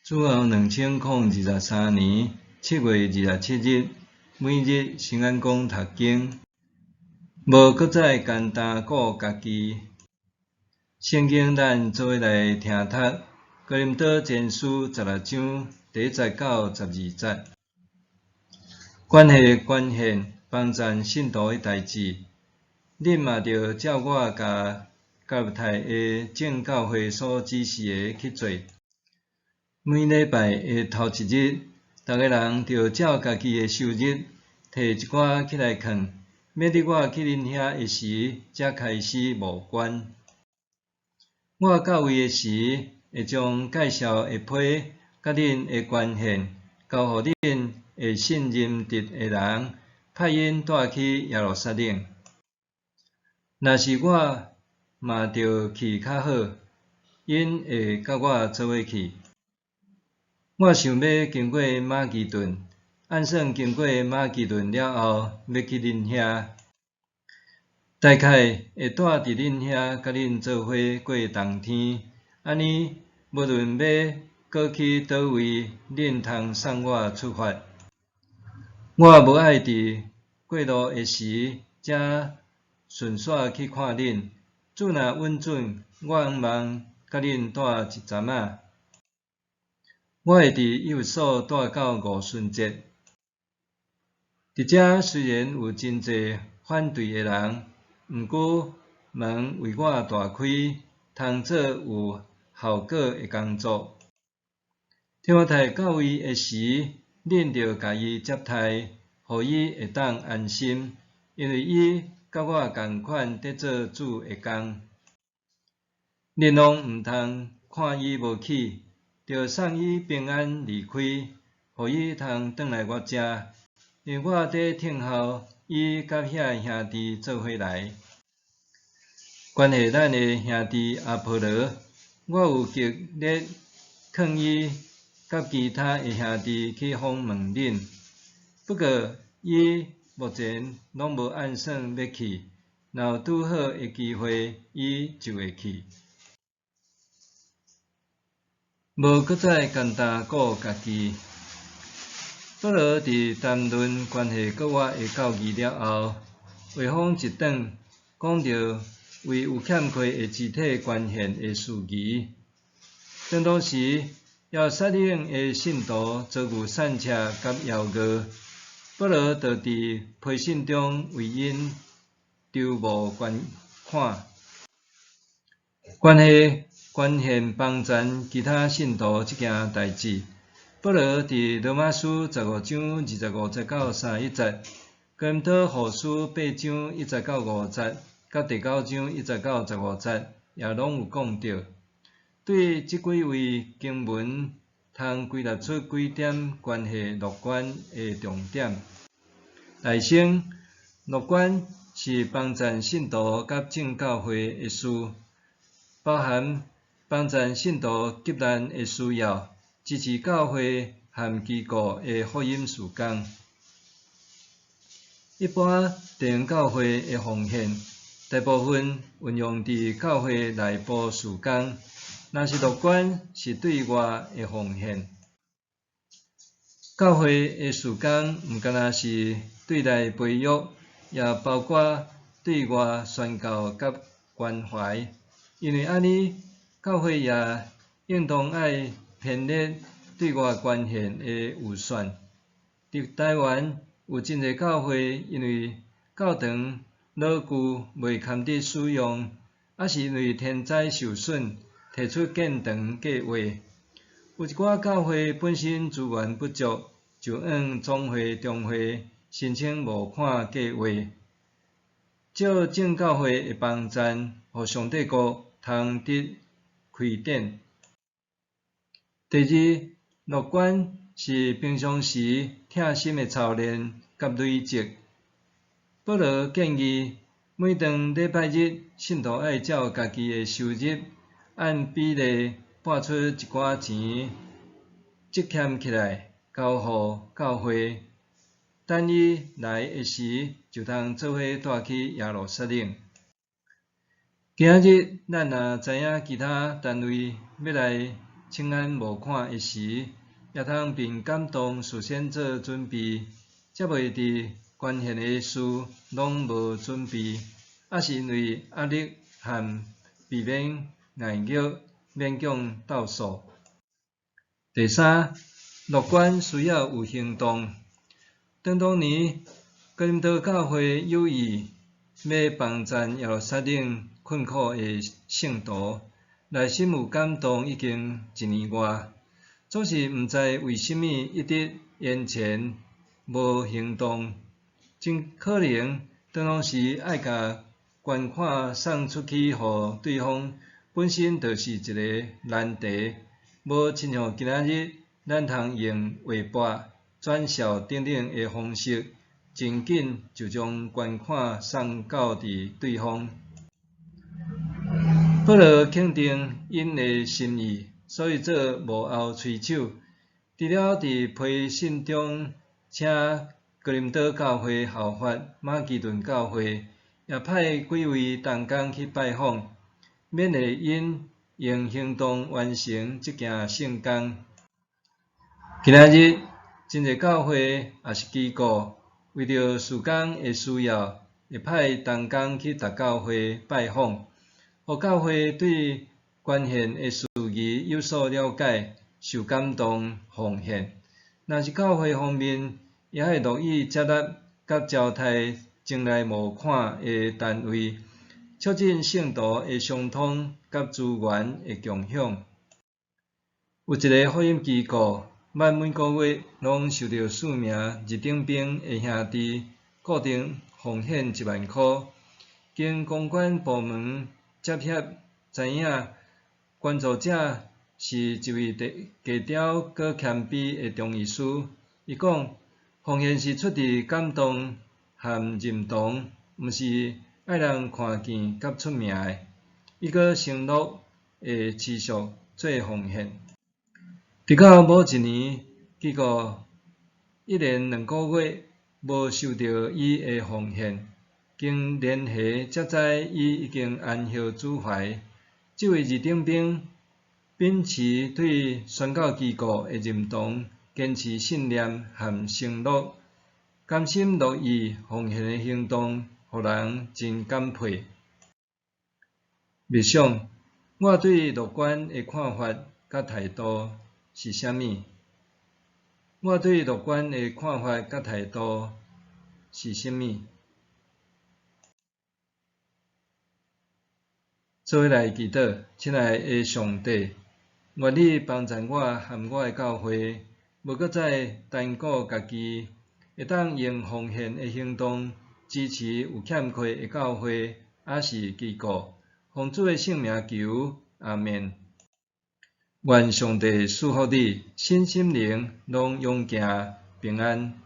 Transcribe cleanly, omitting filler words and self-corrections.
主后2023年7月27日，每日圣安宫读经，无搁再简单顾家己。圣经咱做伙来听读，哥林多前书16章第1到12节。关系帮赞信徒的代志，恁嘛着照我甲加勒泰的正教会所指示的去做。每礼拜的头一日，逐个人着照家己的收入，摕一寡起来藏，免得我去恁遐的时，才开始募捐。我到位的时，会将介绍的批甲恁的捐献交互恁会信任得的人，派因带去耶路撒冷。若是我嘛着去较好，因会甲我做伙去。我想要经过马其顿，按算经过马其顿了后，要去恁遐，大概会住伫恁遐，甲恁做伙过冬天。安尼，无论要过去倒位，恁通送我出发。我无爱伫过路的时，才顺续去看恁。主若允准，我希望甲恁住一阵仔。我会伫以弗所住到5旬节。伫遮虽然有真侪反对的人，毋过门为我大开，通做有效果的工作。提摩太到位的时，恁着家己接待，互伊会当安心，因为伊甲我共款伫做主的工。恁拢毋通看伊无去，着送伊平安离开，互伊通转来我遮，因为我伫听候伊甲遐兄弟做伙来。关系咱的兄弟阿波罗，我有极力劝伊甲其他的兄弟去访问恁，不过伊目前拢无按算要去，若有拄好的机会，伊就会去。无搁再简单顾家己。保罗伫谈论关系国我的教义了后，话锋一转，讲到为有欠缺的肢体捐献的事宜。当当时，耶撒冷的信徒遭遇散车甲邀约，保罗就伫批信中为因筹募捐款。关系捐献帮赞其他信徒这件代志，保罗伫罗马书15章25节到31节，哥林多后书8章1节到5节，甲第9章1节到15节，也拢有讲到。对即几位经文，通归纳出几点关系乐捐的重点。内省乐捐是帮赞信徒甲正教会的事，包含帮赞信徒急难的需要，支持教会和机构的福音事工。一般地方教会的奉献，大部分运用伫教会内部事工。若是乐捐，是对外的奉献。教会的事工毋干那是对内培育，也包括对外宣教甲关怀。因为安尼，教会也应当爱偏列对外捐献的预算。伫台湾有真侪教会因为教堂老旧未堪得使用，还是因为天灾受损，提出建堂计划。有一寡教会本身资源不足，就向总会、中会申请募款计划，借正教会的帮赞，互上帝国通得开展。第二，乐捐是平常时疼心的操练甲累积。保罗建议，每当礼拜日，信徒爱照家己的收入，按比例拨出一寡钱，积欠起来，交互教会。等伊来的时，就通做伙带去耶路撒冷。今日咱若知影其他单位要来亲眼无看的时，也通凭感动事先做准备，则袂伫关键的事拢无准备，也是因为压力和避免碍虐勉强斗数。第三，乐观需要有行动。当年哥林多教会有意要帮助耶路撒冷困苦的圣徒，内心有感动已经1年外，总是毋知为甚物一直延前无行动，真可能当当时爱甲捐款送出去互对方，本身就是一个难题，无亲像今仔日咱通用微博、转校等等的方式，真紧就将捐款送到伫对方。保罗肯定因的心意，所以做幕后推手。除了伫批信中请哥林多教会效法马其顿教会，也派几位同工去拜访，勉励因用行动完成这件圣工。今仔日真侪教会也是机构，为着事工的需要，会派同工去各教会拜访。互教会对关键的事宜有所了解，受感动奉献。若是教会方面，也会乐意接纳甲招待前来募款的单位，促进圣徒的相通甲资源的共享。有一个福音机构，每个月拢受到4名日顶兵的兄弟固定奉献1万块，经公关部门接洽知影，捐助者是一位低调搁谦卑的中医师。伊讲，奉献是出自感动和认同，毋是爱人看见甲出名的。伊搁承诺会持续做奉献。直到某一年，结果1连2个月无收到伊的奉献。经联系才知伊已经安歇主怀。这位日顶兵秉持对宣教机构的认同，坚持信念和承诺，甘心乐意奉献的行动，予人真感佩。默想，我对乐观的看法甲态度是啥物？我对乐观的看法甲态度是啥物？做伙来祈祷，亲爱的上帝，愿你帮助我和我的教会，无搁再单顾家己，会当用奉献的行动支持有欠缺的教会，也是机构。奉主的圣名求，阿们。愿上帝赐福你，身心灵拢永行平安。